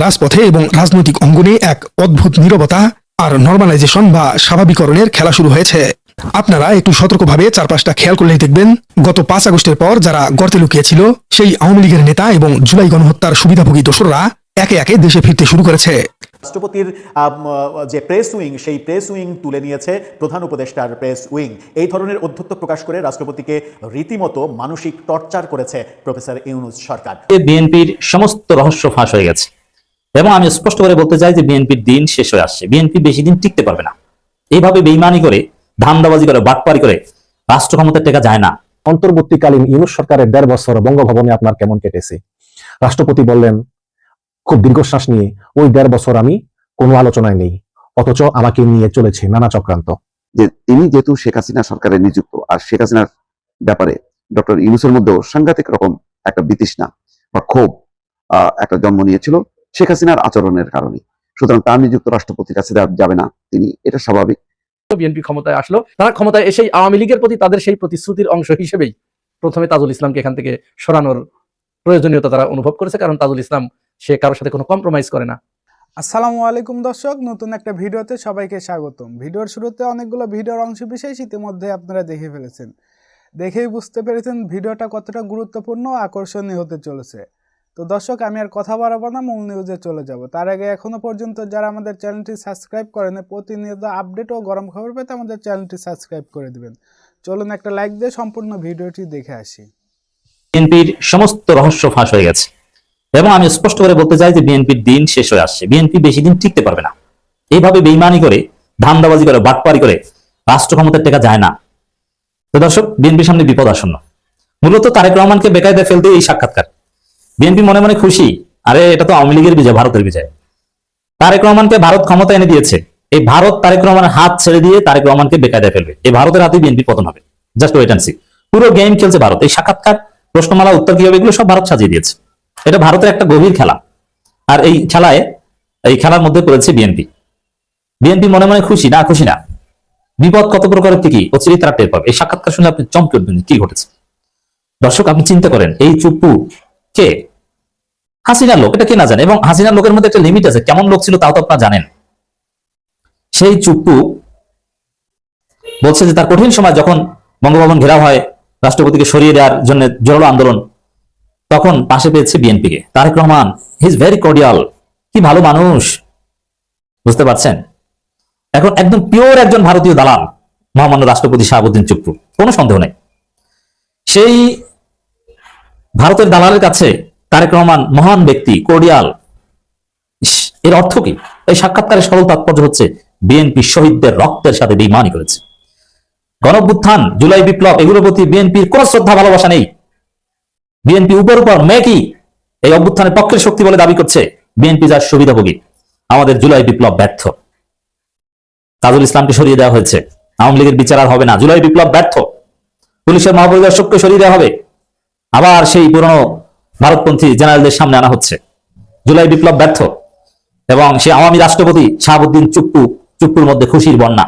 রাজপথে এবং রাজনৈতিক অঙ্গনে এক অদ্ভুত নীরবতা আর নর্মালাইজেশন বা স্বাভাবিকরণের খেলা শুরু হয়েছে। আপনারা একটু সতর্কভাবে চারপাশটা খেয়াল করলেই দেখবেন, গত 5 আগস্টের পর যারা গর্তে লুকিয়েছিল সেই আওয়ামী লীগের নেতা এবং জুলাই গণহত্যার সুবিধাভোগী দোসররা একে একে দেশে ফিরতে শুরু করেছে। রাষ্ট্রপতির যে প্রেস উইং, সেই প্রেস উইং তুলে নিয়েছে প্রধান উপদেষ্টার প্রেস উইং। এই ধরনের অধ্যত্ব প্রকাশ করে রাষ্ট্রপতিকে রীতিমতো মানসিক টর্চার করেছে প্রফেসর ইউনূস সরকার। বিএনপির সমস্ত রহস্য ফাঁস হয়ে গেছে এবং আমি স্পষ্ট করে বলতে চাই যে বিএনপির দিন শেষ হয়ে আসছে। বিএনপি বেশি দিন টিকতে পারবে না। এইভাবে বেইমানি করে, ধান্দাবাজি করে, বাটপারি করে রাষ্ট্র ক্ষমতার টেকা যায় না। অন্তর্বর্তীকালীন ইউনূস সরকারের 1.5 বছর বঙ্গভবনে আপনার কেমন কেটেছে? রাষ্ট্রপতি বললেন খুব দীর্ঘশ্বাস নিয়ে, ওই 1.5 বছর আমি কোনো আলোচনায় নেই, অথচ আমাকে নিয়ে চলেছে নানা চক্রান্ত। যে তিনি যেহেতু শেখ হাসিনা সরকারে নিযুক্ত, আর শেখ হাসিনার ব্যাপারে ডক্টর ইউনূসের মধ্যেও সাংঘাতিক রকম একটা বিতৃষ্ণা বা ক্ষোভ একটা জন্ম নিয়েছিল শেখ হাসিনার আচরণের কারণে। সুতরাং তার নিযুক্ত রাষ্ট্রপতির কাছে যাবে না তিনি, এটা স্বাভাবিক। বিএনপি ক্ষমতায় আসলো, তারা ক্ষমতায় এসেই আওয়ামী লীগের প্রতি তাদের সেই প্রতিশ্রুতির অংশ হিসেবেই প্রথমে তাজুল ইসলামকে এখান থেকে সরানোর প্রয়োজনীয়তা তারা অনুভব করেছে, কারণ তাজুল ইসলাম সে কারোর সাথে কোনো কম্প্রোমাইজ করে না। আসসালামু আলাইকুম দর্শক, নতুন একটা ভিডিওতে সবাইকে স্বাগতম। ভিডিওর শুরুতে অনেকগুলো ভিডিওর অংশ বিশেষ ইতিমধ্যে আপনারা দেখে ফেলেছেন, দেখেই বুঝতে পেরেছেন ভিডিওটা কতটা গুরুত্বপূর্ণ ও আকর্ষণীয় হতে চলেছে। তো দর্শক, আমি আর কথা বাড়াবো না, মূল নিউজে চলে যাব। তার আগে এখনো পর্যন্ত যারা আমাদের চ্যানেলটি সাবস্ক্রাইব করেন, প্রতিনিয়ত আপডেট ও গরম খবর পেতে আমাদের চ্যানেলটি সাবস্ক্রাইব করে দিবেন। চলুন একটা লাইক দিয়ে সম্পূর্ণ ভিডিওটি দেখে আসি। বিএনপির সমস্ত রহস্য ফাঁস হয়ে গেছে এবং আমি স্পষ্ট করে বলতে চাই যে বিএনপির দিন শেষ হয়ে আসছে। বিএনপি বেশি দিন টিকতে পারবে না। এইভাবে বেইমানি করে, ধান্দাবাজি করে, বাটপারি করে রাষ্ট্র ক্ষমতার টেকা যায় না। তো দর্শক, বিএনপির সামনে বিপদ আসন্ন। মূলত তারেক রহমানকে বেকায়দায় ফেলতে এই সাক্ষাৎকার। বিএনপি মনে মনে খুশি, আরে এটা তো আওয়ামী লীগের বিজয়, ভারতের বিজয়। তারেক রহমানকে ভারত ক্ষমতা এনে দিয়েছে। এই ভারত তারেক রহমানের হাত ছেড়ে দিয়ে তারেক রহমানকে বেকায়দায় ফেলবে। এই ভারতের হাতে বিএনপি পতন হবে। Just wait and see. পুরো গেম খেলছে ভারত। এই সাক্ষাৎকার, প্রশ্নমালা, উত্তর কি হবে, এগুলো সব ভারত সাজিয়ে দিয়েছে। এটা ভারতের একটা গভীর খেলা। আর এই খেলার মধ্যে পড়েছে বিএনপি। বিএনপি মনে মনে খুশি না, খুশি না। বিপদ কত প্রকারের কি অচিরেই তারা টের পাবে। এই সাক্ষাৎকার শুনে আপনি চমকে উঠবেন, কি ঘটেছে। দর্শক, আপনি চিন্তা করেন, এই চুপ্পু কে? হাসিনার লোক, এটা কে না জানে। এবং হাসিনার লোকের মধ্যে একটা লিমিট আছে, কেমন লোক ছিল তাও তো আপনারা জানেন। সেই চুপ্পু বলছে যে তার কঠিন সময় যখন বঙ্গভবন ঘেরাও হয়, রাষ্ট্রপতিকে সরিয়ে দেওয়ার জন্য জোরালো আন্দোলন, তখন পাশে পেয়েছে বিএনপিকে। Tarique Rahman he is very cordial, কি ভালো মানুষ, বুঝতে পারছেন। এখন একদম পিওর একজন ভারতীয় দালাল মহামান্য রাষ্ট্রপতি শাহাবুদ্দিন চুপ্পু, কোনো সন্দেহ নেই। সেই ভারতের দালালের কাছে তারেক রহমান মহান ব্যক্তি, কর্ডিয়াল। এর অর্থ কি? এই সাক্ষাৎকারের সরল তাৎপর্য হচ্ছে বিএনপি শহীদদের রক্তের সাথে বেইমানি করেছে। গণঅভ্যুত্থান, জুলাই বিপ্লব, এগুলোর প্রতি বিএনপির কোন শ্রদ্ধা ভালোবাসা নেই। বিএনপি উপর মেকি এই অভ্যুত্থানের পক্ষের শক্তি বলে দাবি করছে। বিএনপি যার সুবিধাভোগী। আমাদের জুলাই বিপ্লব ব্যর্থ। তাজুল ইসলামকে সরিয়ে দেওয়া হয়েছে। আওয়ামী লীগের বিচার আর হবে না। জুলাই বিপ্লব ব্যর্থ। পুলিশের মহাপরিদর্শককে সরিয়ে দেওয়া হবে। আবার সেই পুরনো ভারতপন্থী জেনারেলদের সামনে আনা হচ্ছে। জুলাই বিপ্লব ব্যর্থ। এবং সে আওয়ামী রাষ্ট্রপতি শাহাবুদ্দিন চুপ্পুর মধ্যে খুশির বন্যা।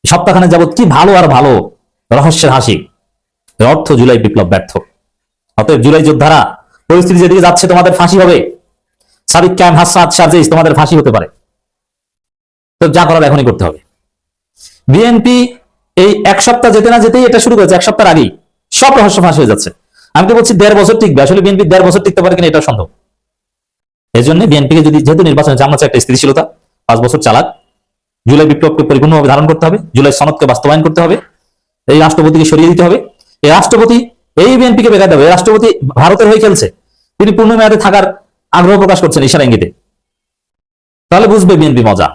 সপ্তাহখানে যাবৎ কি ভালো আর ভালো, রহস্যের হাসি। অর্থ জুলাই বিপ্লব ব্যর্থ। অতএব জুলাই যোদ্ধারা, পরিস্থিতি যেদিকে যাচ্ছে তোমাদের ফাঁসি হবে। সাদিক ক্যাম, হাসাদ, শারজিস, তোমাদের ফাঁসি হতে পারে। তো যা করার এখনই করতে হবে। বিএনপি এই 1 সপ্তাহ যেতে না যেতেই এটা শুরু করেছে। 1 সপ্তাহ আগেই সব রহস্য ফাঁস হয়ে যাচ্ছে। আমি তো বলছি 1.5 বছর টিকবে। আসলে বিএনপি 1.5 বছর টিকতে পারে কিনা এটা সন্দেহ। এই জন্য বিএনপিকে যেহেতু নির্বাচনে জামাতে একটা স্থিতিশীলতা, 5 বছর চালাক, জুলাই বিপ্লবকে পরিপূর্ণভাবে ধারণ করতে হবে, জুলাই সনদকে বাস্তবায়ন করতে হবে, এই রাষ্ট্রপতিকে সরিয়ে দিতে হবে। এই রাষ্ট্রপতি এই বিএনপিকে বেকার দেবে। রাষ্ট্রপতি ভারতের হয়ে খেলছে। তিনি পূর্ণ মেয়াদে থাকার আগ্রহ প্রকাশ করছেন ইশারা ইঙ্গিতে। তাহলে বুঝবে বিএনপি মজা,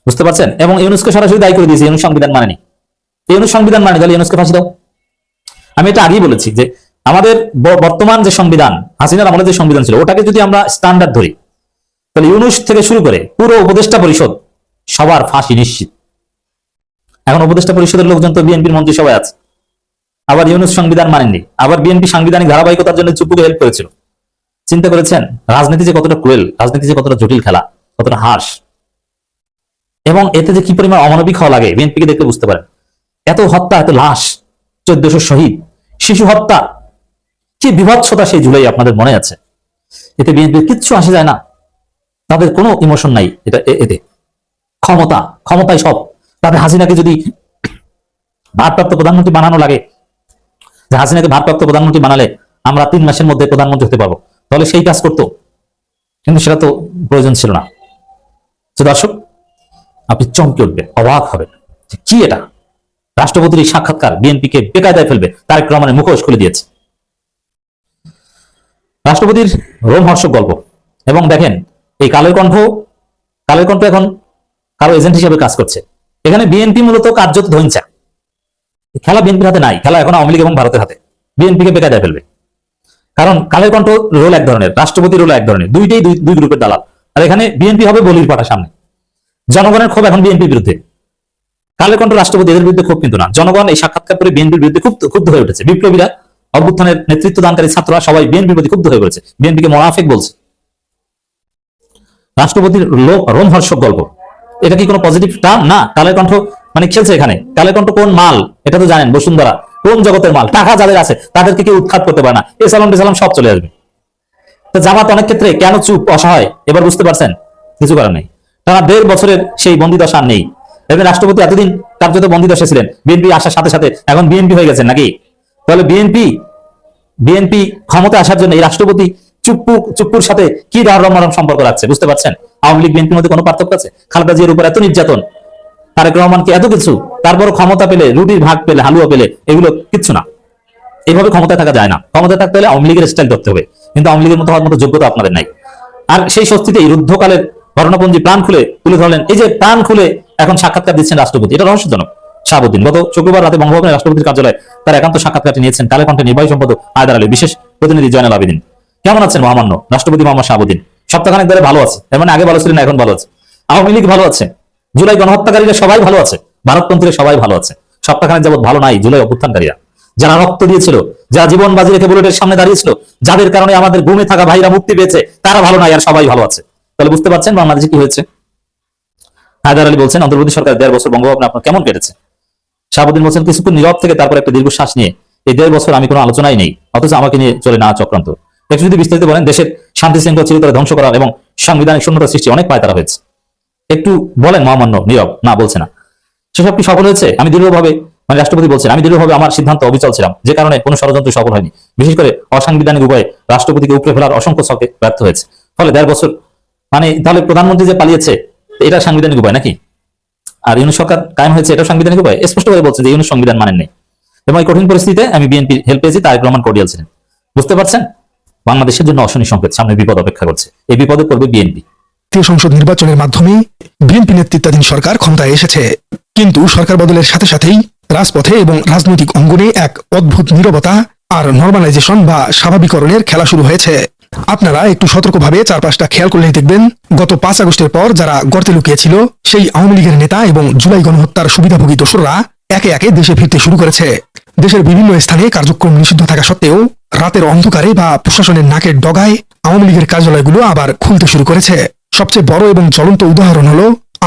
বুঝতে পারছেন। এবং ইউনূসকে সরাসরি দায়ী করে দিয়েছে, ইউনূস সংবিধান মানেনি। ইউনূস সংবিধান মানে, তাহলে ইউনূসকে ফাঁসি দাও। আমি এটা আগেই বলেছি যে আমাদের বর্তমান যে সংবিধান, হাসিনার আমলে যে সংবিধান ছিল, ওটাকে যদি আমরা স্ট্যান্ডার্ড ধরি, তাহলে ইউনূস থেকে শুরু করে পুরো উপদেষ্টা পরিষদ সবার ফাঁসি নিশ্চিত। এখন উপদেষ্টা পরিষদের লোকজন তো বিএনপির মন্ত্রিসভায় আছে। আবার ইউনূস সংবিধান মানেননি। আবার বিএনপি সাংবিধানিক ধারাবাহিকতার জন্য চুপ্পুকে হেল্প করেছিল। চিন্তা করেছেন রাজনীতি যে কতটা ক্রুয়েল, রাজনীতি যে কতটা জটিল খেলা, কতটা হার্শ, এবং এতে যে কি পরিমাণ অমানবিক হওয়া লাগে বিএনপিকে দেখলে বুঝতে পারেন। এত হত্যা, এত লাশ, 1400 শহীদ, শিশু হত্যা, কি বিভৎসতা সেই জুলাই আপনাদের মনে আছে। এতে বিএনপির কিচ্ছু আসে যায় না, তাদের কোনো ইমোশন নাই। এতে ক্ষমতাই সব। তাদের হাসিনাকে যদি ভারপ্রাপ্ত প্রধানমন্ত্রী বানানো লাগে, যে হাসিনাকে ভারপ্রাপ্ত প্রধানমন্ত্রী বানালে আমরা 3 মাসের মধ্যে প্রধানমন্ত্রী হতে পারবো, তাহলে সেই কাজ করতো, কিন্তু সেটা তো প্রয়োজন ছিল না। তো দর্শক, আপনি চমকে উঠবেন, অবাক হবেন যে কি এটা, রাষ্ট্রপতির এই সাক্ষাৎকার বিএনপিকে বেকায়দায় ফেলবে। তারেক রহমানের মুখোশ খুলে দিয়েছে রাষ্ট্রপতির রোমহর্ষক গল্প। এবং দেখেন, এই কালের কণ্ঠ এখন কারো এজেন্ট হিসেবে কাজ করছে। এখানে বিএনপি মূলত কার্যত ধইঞ্চা। খেলা বিএনপির হাতে নাই, খেলা এখন আওয়ামী লীগ এবং ভারতের হাতে। বিএনপিকে বেকায়দায় ফেলবে, কারণ কালের কণ্ঠ রোল এক ধরনের, রাষ্ট্রপতির রোল এক ধরনের, দুইটাই দুই গ্রুপের দালাল। আর এখানে বিএনপি হবে বলির পাঠা সামনে। জনগণের ক্ষোভ এখন বিএনপির বিরুদ্ধে, কালের কণ্ঠ রাষ্ট্রপতি এদের বিরুদ্ধে ক্ষোভ কিন্তু না। জনগণ এই সাক্ষাৎকার করে বিএনপির বিরুদ্ধে ক্ষুব্ধ হয়ে উঠেছে। বিপ্লবীরা, অভ্যুত্থানের নেতৃত্ব দানকারী ছাত্ররা সবাই বিএনপির প্রতি ক্ষুব্ধ হয়ে পড়েছে, বিএনপিকে মোনাফেক বলছে। রাষ্ট্রপতির রোমহর্ষক গল্প, এটা কি কোনো পজিটিভ টার্ম? না। কালের কণ্ঠ মানে খেলছে এখানে। কালের কণ্ঠ কোন মাল এটা তো জানেন, বসুন্ধরা কোন জগতের মাল। টাকা যাদের আছে তাদেরকে কেউ উৎখাত করতে পারে না, এসালাম সব চলে আসবে। তো জামাত অনেক ক্ষেত্রে কেন চুপ, অসহায়, এবার বুঝতে পারছেন? কিছু করার নেই। টানা 1.5 বছরের সেই বন্দিদশা নেই। এবং রাষ্ট্রপতি এতদিন কার্যত বন্দিদশা ছিলেন, বিএনপি আসার সাথে সাথে এখন বিএনপি হয়ে গেছেন নাকি? তাহলে বিএনপি ক্ষমতা আসার জন্য এই রাষ্ট্রপতি চুপ্পুর সাথে কি মরম সম্পর্ক রাখছে, বুঝতে পারছেন? আওয়ামী লীগ বিএনপির মধ্যে কোনো পার্থক্য আছে? খালেদা জিয়ার উপর এত নির্যাতন, তারেক রহমানকে এত কিছু, তারপর ক্ষমতা পেলে, রুটির ভাগ পেলে, হালুয়া পেলে, এগুলো কিচ্ছু না। এইভাবে ক্ষমতায় থাকা যায় না। ক্ষমতায় থাকতে হলে আওয়ামী লীগের স্টাইল ধরতে হবে, কিন্তু আওয়ামী লীগের মতো হওয়ার মতো যোগ্যতা আপনাদের নাই। আর সেই স্বস্তিতে এই রুদ্ধকালের ঘটনাপঞ্জি প্রাণ খুলে তুলে ধরলেন। এই যে প্রাণ খুলে এখন সাক্ষাৎকার দিচ্ছেন রাষ্ট্রপতি, এটা রহস্যজনক। শাহাবুদ্দিন গত শুক্রবার রাতে বঙ্গভবনের রাষ্ট্রপতির কার্যালয়ে তার একান্ত সাক্ষাৎকারটি নিয়েছেন কালের কণ্ঠের নির্বাহী সম্পাদক হায়দার আলী, বিশেষ প্রতিনিধি জয়নাল আবেদিন। কেমন আছেন মহামান্য রাষ্ট্রপতি মোহাম্মদ শাহাবুদ্দিন? সপ্তাহখানেক ধরে ভালো আছে, এর মানে আগে ভালো ছিলেন, এখন ভালো আছে। আওয়ামী লীগ ভালো আছে, জুলাই গণহত্যাকারীরা সবাই ভালো আছে, ভারতপন্থীরা সবাই ভালো আছে। সপ্তাহখানেক যাবত ভালো নাই জুলাই অভ্যুত্থানকারীরা, যারা রক্ত দিয়েছিল, যারা জীবন বাজি রেখে বুলেটের সামনে দাঁড়িয়েছিল, যাদের কারণে আমাদের গুমে থাকা ভাইরা মুক্তি পেয়েছে, তারা ভালো নাই, আর সবাই ভালো আছে। তাহলে বুঝতে পারছেন বাংলাদেশে কি হয়েছে। হায়দার আলী বলছেন, অন্তর্বর্তী সরকার 1.5 বছর বঙ্গভবনে আপনার কেমন কেটেছে? শাহাবুদ্দিন বলছেন, কিছুক্ষণ নীরব থেকে তারপর একটা দীর্ঘশ্বাস নিয়ে, এই 1.5 বছর আমি কোনো আলোচনাই নেই, অথচ আমাকে নিয়ে চলে না চক্রান্ত। একটু যদি বিস্তারিত বলেন, দেশের শান্তি শৃঙ্খলা চিরতরে ধ্বংস করার এবং সাংবিধানিক শূন্যতা সৃষ্টি অনেক পায়তারা হয়েছে। একটু বলেন। মহামান্য নীরব, না বলছে না। সেসব কি সফল হয়েছে? আমি দৃঢ়ভাবে, মানে রাষ্ট্রপতি বলছেন, আমি দৃঢ়ভাবে আমার সিদ্ধান্ত অবিচল ছিলাম, যে কারণে কোনো ষড়যন্ত্র সফল হয়নি। বিশেষ করে অসাংবিধানিক উপায়ে রাষ্ট্রপতিকে উপরে ফেলার অসংখ্য ছকে ব্যর্থ হয়েছে। ফলে 1.5 বছর, মানে তাহলে প্রধানমন্ত্রী যে পালিয়েছে, এটা সাংবিধানিক উপায় নাকি? আর ইউনূস সরকার কায়েম হয়েছে, এটা সাংবিধানিক উপায়? স্পষ্টভাবে বলছে যে ইউনূস সংবিধান মানেন নেই। এবং এই কঠিন পরিস্থিতিতে আমি বিএনপির হেল্প পেয়েছি, তারেক রহমান কর্ডিয়াল ছিলেন। বুঝতে পারছেন? বাংলাদেশের জন্য অশনি সংকেত, সামনে বিপদ অপেক্ষা করছে। এই বিপদে পড়বে বিএনপি। সংসদ নির্বাচনের মাধ্যমে বিএনপি নেতৃত্বাধীন সরকার ক্ষমতায় এসেছে, কিন্তু সরকার বদলের সাথে সাথেই রাজপথে এবং রাজনৈতিক অঙ্গনে এক অদ্ভুত নীরবতা আর নর্মালাইজেশন বা স্বাভাবিকরণের খেলা শুরু হয়েছে। আপনারা একটু সতর্কভাবে চারপাশটা খেয়াল করলেই দেখবেন, গত 5 আগস্টের পর যারা গর্তে লুকিয়েছিল সেই আওয়ামী লীগের নেতা এবং জুলাই গণহত্যার সুবিধাভোগী দোসররা একে একে দেশে ফিরতে শুরু করেছে। দেশের বিভিন্ন স্থানে কার্যক্রম নিষিদ্ধ থাকা সত্ত্বেও রাতের অন্ধকারে বা প্রশাসনের নাকের ডগায় আওয়ামী লীগের কার্যালয়গুলো আবার খুলতে শুরু করেছে। সবচেয়ে বড় এবং জ্বলন্ত উদাহরণ হলো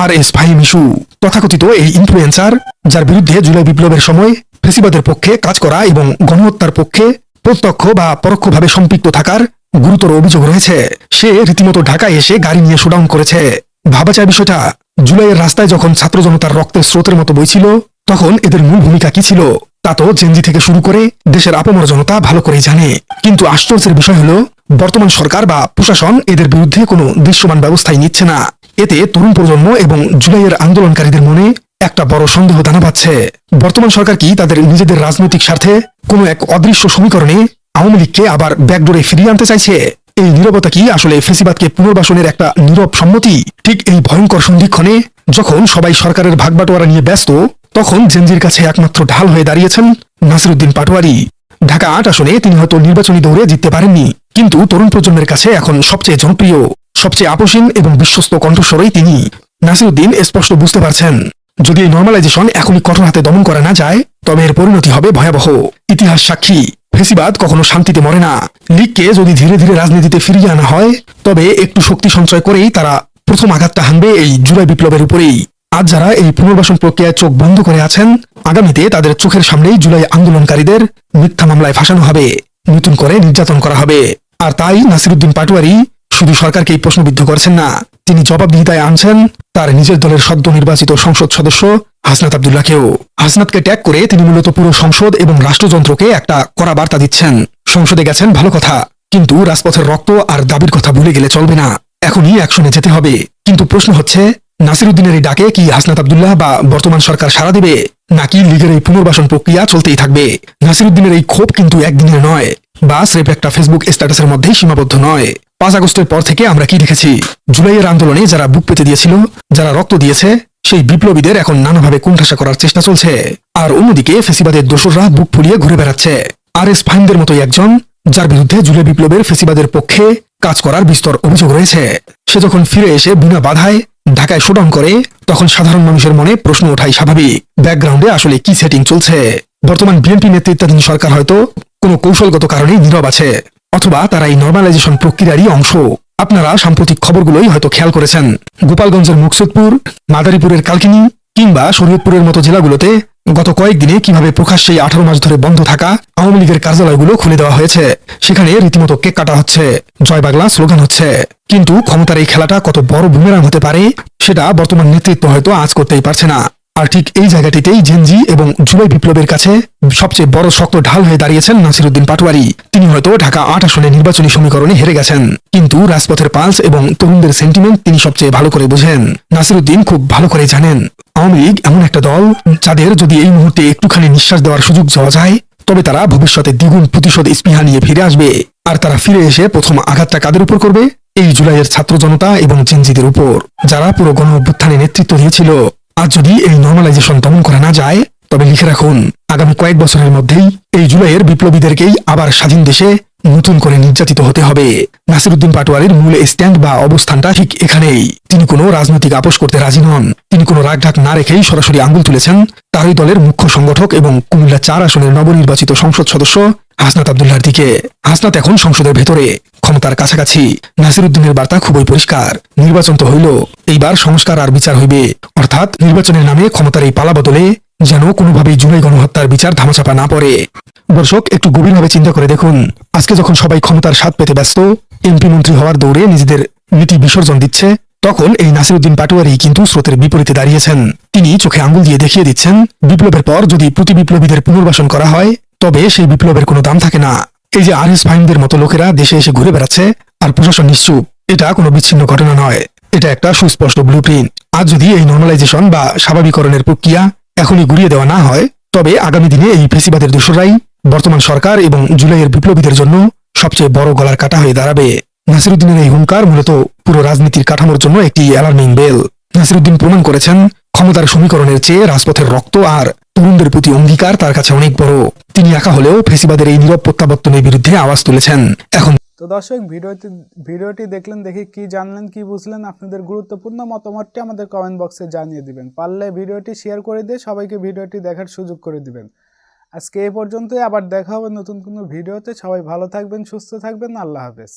RS ফাহিম ইস্যু, তথাকথিত এই ইনফ্লুয়েন্সার, যার বিরুদ্ধে জুলাই বিপ্লবের সময় ফেসিবাদের পক্ষে কাজ করা এবং গণহত্যার পক্ষে প্রত্যক্ষ বা পরোক্ষভাবে সম্পৃক্ত থাকার গুরুতর অভিযোগ রয়েছে। সে রীতিমতো ঢাকায় এসে গাড়ি নিয়ে শোডাউন করেছে। ভাবা যায় বিষয়টা, জুলাইয়ের রাস্তায় যখন ছাত্র জনতার রক্তের স্রোতের মতো বইছিল, তখন এদের মূল ভূমিকা কি ছিল তা তো জেনজি থেকে শুরু করে দেশের আপামর জনতা ভালো করেই জানে। কিন্তু আশ্চর্যের বিষয় হলো, বর্তমান সরকার বা প্রশাসন এদের বিরুদ্ধে কোনো দৃশ্যমান ব্যবস্থাই নিচ্ছে না। এতে তরুণ প্রজন্ম এবং জুলাইয়ের আন্দোলনকারীদের মনে একটা বড় সন্দেহ দানা বাঁধছে। বর্তমান সরকার কি তাদের নিজেদের রাজনৈতিক স্বার্থে কোনো এক অদৃশ্য সমীকরণে আওয়ামী লীগকে আবার ব্যাকডোরে ফিরিয়ে আনতে চাইছে? এই নীরবতা কি আসলে ফেসিবাদকে পুনর্বাসনের একটা নীরব সম্মতি? ঠিক এই ভয়ঙ্কর সন্ধিক্ষণে যখন সবাই সরকারের ভাগবাটোয়ারা নিয়ে ব্যস্ত, তখন জেনজির কাছে একমাত্র ঢাল হয়ে দাঁড়িয়েছেন নাসিরউদ্দিন পাটোয়ারি। ঢাকা 8 আসনে তিনি হয়তো নির্বাচনী দৌড়ে জিততে পারেননি, কিন্তু তরুণ প্রজন্মের কাছে এখন সবচেয়ে জনপ্রিয়, সবচেয়ে আপোষহীন এবং বিশ্বস্ত কণ্ঠস্বরই তিনি। নাসিরউদ্দিন স্পষ্ট বুঝতে পারছেন, যদি এই নর্মালাইজেশন এখনই কঠোর হাতে দমন করা না যায়, তবে এর পরিণতি হবে ভয়াবহ। ইতিহাস সাক্ষী, ফেসিবাদ কখনো শান্তিতে মরে না। লীগকে যদি ধীরে ধীরে রাজনীতিতে ফিরিয়ে আনা হয়, তবে একটু শক্তি সঞ্চয় করেই তারা প্রথম আঘাতটা হানবে এই জুলাই বিপ্লবের উপরেই। আজ যারা এই পুনর্বাসন প্রক্রিয়ায় চোখ বন্ধ করে আছেন, আগামীতে তাদের চোখের সামনেই জুলাই আন্দোলনকারীদের মিথ্যা মামলায় ফাঁসানো হবে, নতুন করে নির্যাতন করা হবে। আর তাই নাসিরুদ্দিন পাটোয়ারি শুধু সরকারকেই প্রশ্নবিদ্ধ করছেন না, তিনি জবাবদিহিতায় আনছেন তার নিজের দলের সদ্য নির্বাচিত সংসদ সদস্য হাসনাত আব্দুল্লাহকেও। হাসনাতকে ট্যাগ করে তিনি মূলত পুরো সংসদ এবং রাষ্ট্রযন্ত্রকে একটা কড়া বার্তা দিচ্ছেন। সংসদে গেছেন ভালো কথা, কিন্তু রাজপথের রক্ত আর দাবির কথা ভুলে গেলে চলবে না, এখনই অ্যাকশনে যেতে হবে। কিন্তু প্রশ্ন হচ্ছে, নাসিরুদ্দিনের এই ডাকে কি হাসনাত আব্দুল্লাহ বা বর্তমান সরকার সাড়া দেবে, নাকি লীগের এই পুনর্বাসন প্রক্রিয়া চলতেই থাকবে? নাসিরুদ্দিনের এই ক্ষোভ কিন্তু একদিনের নয়, বা স্রেফ একটা ফেসবুক স্ট্যাটাসের মধ্যেই সীমাবদ্ধ নয়। 5 আগস্টের পর থেকে আমরা কি দেখেছি? জুলাইয়ের আন্দোলনে যারা বুক পেতে দিয়েছিল, যারা রক্ত দিয়েছে, সেই বিপ্লবীদের এখন নানাভাবে কোণঠাসা করার চেষ্টা চলছে। আর অন্যদিকে ফেসিবাদের দোসররা বুক ফুলিয়ে ঘুরে বেড়াচ্ছে। RS ফাহিমদের মতোই একজন, যার বিরুদ্ধে জুলাই বিপ্লবের ফেসিবাদের পক্ষে কাজ করার বিস্তর অভিযোগ রয়েছে। সে যখন ফিরে এসে বিনা বাধায় ঢাকায় শোডাউন করে, তখন সাধারণ মানুষের মনে প্রশ্ন ওঠাই স্বাভাবিক, ব্যাকগ্রাউন্ডে আসলে কি সেটিং চলছে? বর্তমান বিএনপি নেতৃত্বাধীন সরকার হয়তো কোনো কৌশলগত কারণেই নীরব আছে, অথবা তারা এই নর্মালাইজেশন প্রক্রিয়ারই অংশ। আপনারা সাম্প্রতিক খবরগুলোই হয়তো খেয়াল করেছেন, গোপালগঞ্জের মুকসুদপুর, মাদারীপুরের কালকিনি কিংবা শরীয়তপুরের মতো জেলাগুলোতে গত কয়েকদিনে কিভাবে প্রকাশ্যে 18 মাস ধরে বন্ধ থাকা আওয়ামী লীগের কার্যালয়গুলো খুলে দেওয়া হয়েছে। সেখানে রীতিমতো কেক কাটা হচ্ছে, জয় বাংলা স্লোগান হচ্ছে। কিন্তু ক্ষমতার এই খেলাটা কত বড় বুমেরাং হতে পারে, সেটা বর্তমান নেতৃত্ব হয়তো আজ করতেই পারছে না। আর ঠিক এই জায়গাটিতেই জেনজি এবং জুলাই বিপ্লবের কাছে সবচেয়ে বড় শক্ত ঢাল হয়ে দাঁড়িয়েছেন নাসিরুদ্দিন পাটোয়ারি। তিনি হয়তো ঢাকা 8 আসনে নির্বাচনী সমীকরণে হেরে গেছেন, কিন্তু রাজপথের পালস এবং তরুণদের সেন্টিমেন্ট তিনি সবচেয়ে ভালো করে বোঝেন। নাসিরুদ্দিন খুব ভালো করে জানেন, আওয়ামী লীগ এমন একটা দল, যাদের যদি এই মুহূর্তে একটুখানি নিঃশ্বাস দেওয়ার সুযোগ দেওয়া যায়, তবে তারা ভবিষ্যতে দ্বিগুণ প্রতিশোধ স্পৃহা নিয়ে ফিরে আসবে। আর তারা ফিরে এসে প্রথম আঘাতটা কাদের উপর করবে? এই জুলাইয়ের ছাত্র জনতা এবং জেনজিদের উপর, যারা পুরো গণ অভ্যুত্থানে নেতৃত্ব দিয়েছিল। আজ যদি এই নর্মালাইজেশন দমন করা না যায়, তবে লিখে রাখুন, আগামী কয়েক বছরের মধ্যেই এই জুলাইয়ের বিপ্লবীদেরকেই আবার স্বাধীন দেশে নতুন করে নির্যাতিত হতে হবে। নাসিরুদ্দিন পাটোয়ারির মূল স্ট্যান্ড বা অবস্থানটা ঠিক এখানেই। তিনি কোনো রাজনৈতিক আপোষ করতে রাজি নন। তিনি কোনো রাগঢাক না রেখেই সরাসরি আঙুল তুলেছেন তারই দলের মুখ্য সংগঠক এবং কুমিল্লা 4 আসনের নবনির্বাচিত সংসদ সদস্য হাসনাত আব্দুল্লাহর দিকে। হাসনাত এখন সংসদের ভেতরে, ক্ষমতার কাছাকাছি। নাসিরুদ্দিনের বার্তা খুবই পরিষ্কার, নির্বাচন তো হইল, এইবার সংস্কার আর বিচার হইবে। অর্থাৎ নির্বাচনের নামে ক্ষমতার এই পালা বদলে যেন কোনোভাবেই জুলাই গণহত্যার বিচার ধামাচাপা না পড়ে। দর্শক, একটু গভীরভাবে চিন্তা করে দেখুন, আজকে যখন সবাই ক্ষমতার স্বাদ পেতে ব্যস্ত, এমপি মন্ত্রী হওয়ার দৌড়ে নিজেদের নীতি বিসর্জন দিচ্ছে, তখন এই নাসিরুদ্দিন পাটোয়ারি কিন্তু স্রোতের বিপরীতে দাঁড়িয়েছেন। তিনি চোখে আঙ্গুল দিয়ে দেখিয়ে দিচ্ছেন, বিপ্লবের পর যদি প্রতি বিপ্লবীদের পুনর্বাসন করা হয়, তবে সেই বিপ্লবের কোনো দাম থাকে না। এই যে RS ফাহিমদের মতো লোকেরা দেশে এসে ঘুরে বেড়াচ্ছে আর প্রশাসন নিশ্চুপ, এটা কোনো বিচ্ছিন্ন ঘটনা নয়, এটা একটা সুস্পষ্ট ব্লুপ্রিন্ট। আজ যদি এই নর্মালাইজেশন বা স্বাভাবিকরণের প্রক্রিয়া এখনই ঘুরিয়ে দেওয়া না হয়, তবে আগামী দিনে এই ফেসিবাদের দোসররাই বর্তমান সরকার এবং জুলাইয়ের বিপ্লবীদের জন্য সবচেয়ে বড় গলার কাটা হয়ে দাঁড়াবে। নাসিরুদ্দিনের এই হুঙ্কার মূলত পুরো রাজনীতির কাঠামোর জন্য একটি অ্যালার্মিং বেল। নাসিরুদ্দিন প্রমাণ করেছেন, ক্ষমতার সমীকরণের চেয়ে রাজপথের রক্ত আর তরুণদের প্রতি অঙ্গীকার তার কাছে অনেক বড়। তিনি একা হলেও ফেসিবাদের এই নীরব প্রত্যাবর্তনের বিরুদ্ধে আওয়াজ তুলেছেন। এখন তো দর্শক, ভিডিওটি দেখলেন, দেখে কি জানলেন, কি বুঝলেন? আপনাদের গুরুত্বপূর্ণ মতামতটি আমাদের কমেন্ট বক্সে জানিয়ে দিবেন। পারলে ভিডিওটি শেয়ার করে দিয়ে সবাইকে ভিডিওটি দেখার সুযোগ করে দিবেন। আজকে এই পর্যন্তই, আবার দেখা হবে নতুন কোনো ভিডিওতে। সবাই ভালো থাকবেন, সুস্থ থাকবেন, আল্লাহ হাফেজ।